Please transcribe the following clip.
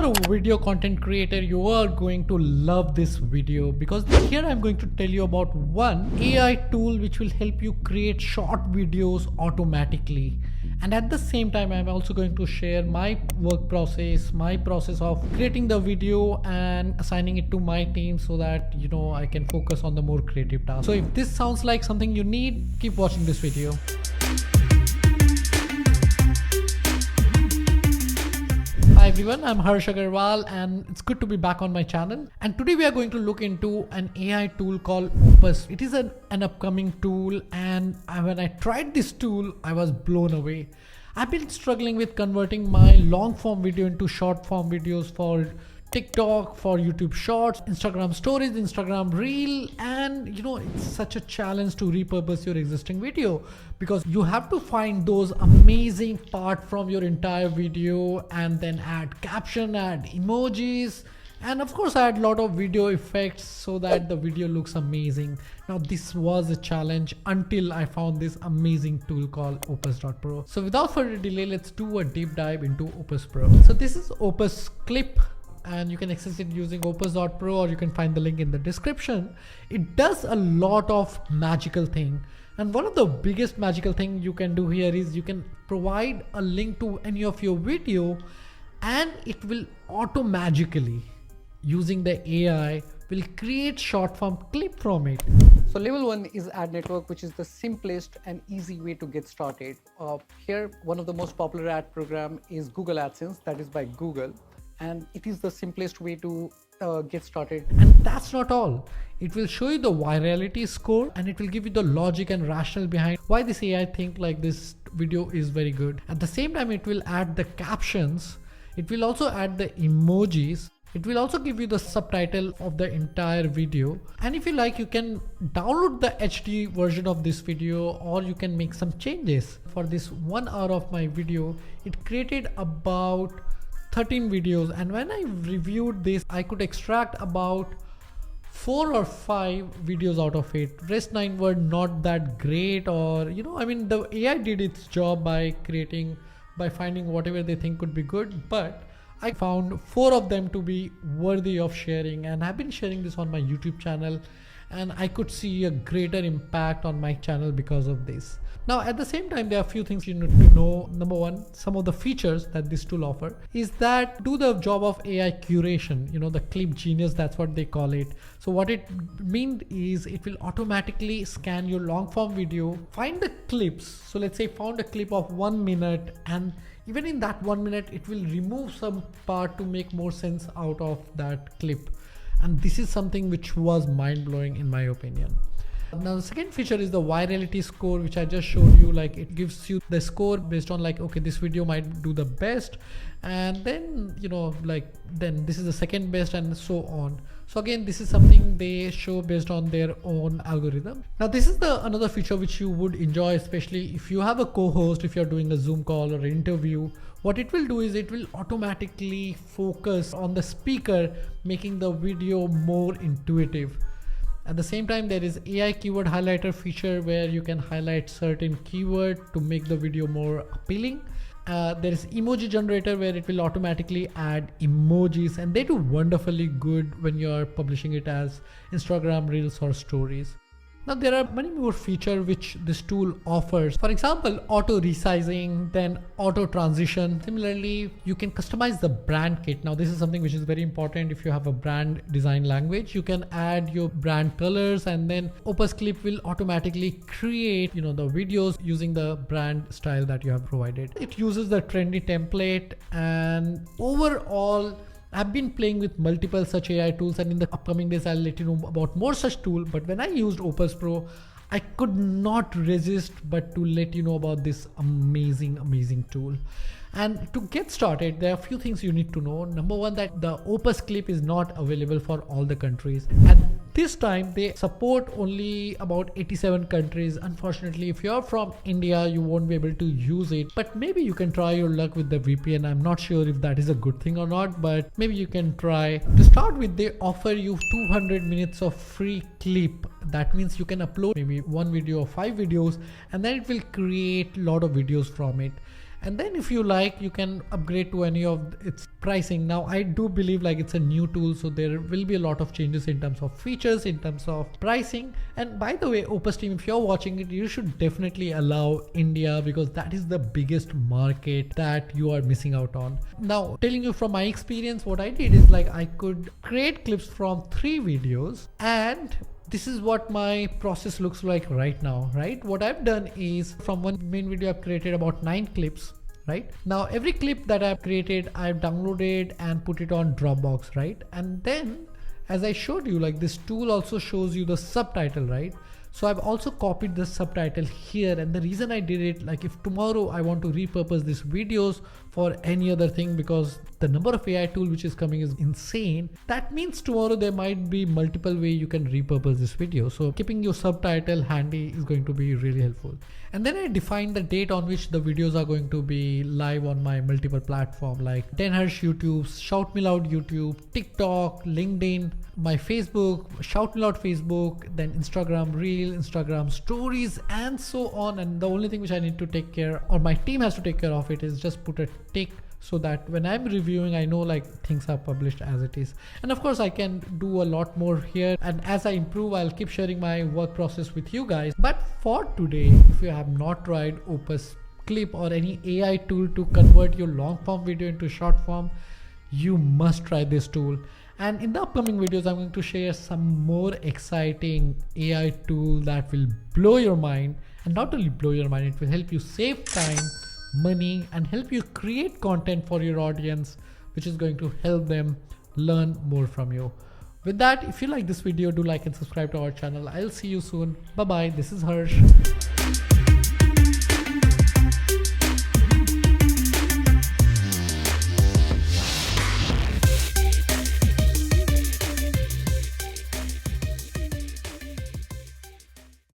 a video content creator, you are going to love this video because here I'm going to tell you about one AI tool which will help you create short videos automatically. And at the same time, I'm also going to share my work process, my process of creating the video and assigning it to my team so that, I can focus on the more creative tasks. So if this sounds like something you need, keep watching this video. Hi everyone, I'm Harsh Agarwal and it's good to be back on my channel. And today we are going to look into an AI tool called Opus. It is an upcoming tool, and when I tried this tool, I was blown away. I've been struggling with converting my long form video into short form videos for TikTok, for YouTube Shorts, Instagram Stories, Instagram Reel, and it's such a challenge to repurpose your existing video because you have to find those amazing parts from your entire video and then add caption, add emojis, and of course add a lot of video effects so that the video looks amazing. Now this was a challenge until I found this amazing tool called Opus.Pro. So without further delay, let's do a deep dive into Opus Pro. So this is Opus Clip, and you can access it using Opus.Pro, or you can find the link in the description. It does a lot of magical thing, and one of the biggest magical thing you can do here is you can provide a link to any of your video and it will automatically, using the AI, will create short form clip from it. So level 1 is ad network, which is the simplest and easy way to get started. Here one of the most popular ad program is Google AdSense, that is by Google, and it is the simplest way to get started. And that's not all. It will show you the virality score, and it will give you the logic and rationale behind why this AI think like this video is very good. At the same time, it will add the captions. It will also add the emojis. It will also give you the subtitle of the entire video. And if you like, you can download the HD version of this video, or you can make some changes. For this 1 hour of my video, it created about 13 videos, and when I reviewed this, I could extract about 4 or 5 videos out of it. Rest 9 were not that great, or the AI did its job by finding whatever they think could be good, but I found 4 of them to be worthy of sharing, and I've been sharing this on my YouTube channel, and I could see a greater impact on my channel because of this. Now at the same time, there are a few things you need to know. Number one, some of the features that this tool offers is that do the job of AI curation, the clip genius, that's what they call it. So what it means is it will automatically scan your long form video, find the clips. So let's say found a clip of 1 minute, and even in that 1 minute, it will remove some part to make more sense out of that clip. And this is something which was mind-blowing in my opinion. Now the second feature is the virality score, which I just showed you. Like it gives you the score based on like, okay, this video might do the best, and then then this is the second best, and so on. So again, this is something they show based on their own algorithm. Now this is the another feature which you would enjoy, especially if you have a co-host, if you're doing a Zoom call or an interview. What it will do is it will automatically focus on the speaker, making the video more intuitive. At the same time, there is AI keyword highlighter feature where you can highlight certain keyword to make the video more appealing. There is emoji generator where it will automatically add emojis, and they do wonderfully good when you are publishing it as Instagram Reels or Stories. Now there are many more features which this tool offers. For example, auto resizing, then auto transition. Similarly, you can customize the brand kit. Now this is something which is very important. If you have a brand design language, you can add your brand colors, and then Opus Clip will automatically create the videos using the brand style that you have provided. It uses the trendy template, and overall I've been playing with multiple such AI tools, and in the upcoming days I'll let you know about more such tools. But when I used Opus Pro, I could not resist but to let you know about this amazing tool. And to get started, there are a few things you need to know. Number one, that the Opus Clip is not available for all the countries. At this time, they support only about 87 countries. Unfortunately, if you're from India, you won't be able to use it, but maybe you can try your luck with the VPN. I'm not sure if that is a good thing or not, but maybe you can try. To start with, they offer you 200 minutes of free clip. That means you can upload maybe 1 video or 5 videos, and then it will create a lot of videos from it. And then if you like, you can upgrade to any of its pricing. Now I do believe like it's a new tool, so there will be a lot of changes in terms of features, in terms of pricing. And by the way, Opus team, if you're watching it, you should definitely allow India, because that is the biggest market that you are missing out on. Now telling you from my experience, what I did is like I could create clips from 3 videos, and this is what my process looks like right now, right? What I've done is from one main video, I've created about 9 clips, right? Now every clip that I've created, I've downloaded and put it on Dropbox, right? And then as I showed you, like this tool also shows you the subtitle, right? So I've also copied the subtitle here, and the reason I did it, like if tomorrow I want to repurpose these videos for any other thing, because the number of AI tool which is coming is insane, that means tomorrow there might be multiple way you can repurpose this video. So keeping your subtitle handy is going to be really helpful. And then I define the date on which the videos are going to be live on my multiple platform, like 10Hertz YouTube, ShoutMeLoud YouTube, TikTok, LinkedIn, my Facebook, ShoutMeLoud Facebook, then Instagram Reel, Instagram Stories, and so on. And the only thing which I need to take care, or my team has to take care of it, is just put a tick, so that when I'm reviewing, I know like things are published as it is. And of course I can do a lot more here, and as I improve, I'll keep sharing my work process with you guys. But for today, if you have not tried Opus Clip or any AI tool to convert your long form video into short form, you must try this tool. And in the upcoming videos, I'm going to share some more exciting AI tool that will blow your mind. And not only blow your mind, it will help you save time, money, and help you create content for your audience, which is going to help them learn more from you. With that, if you like this video, do like and subscribe to our channel. I'll see you soon. Bye bye. This is Harsh.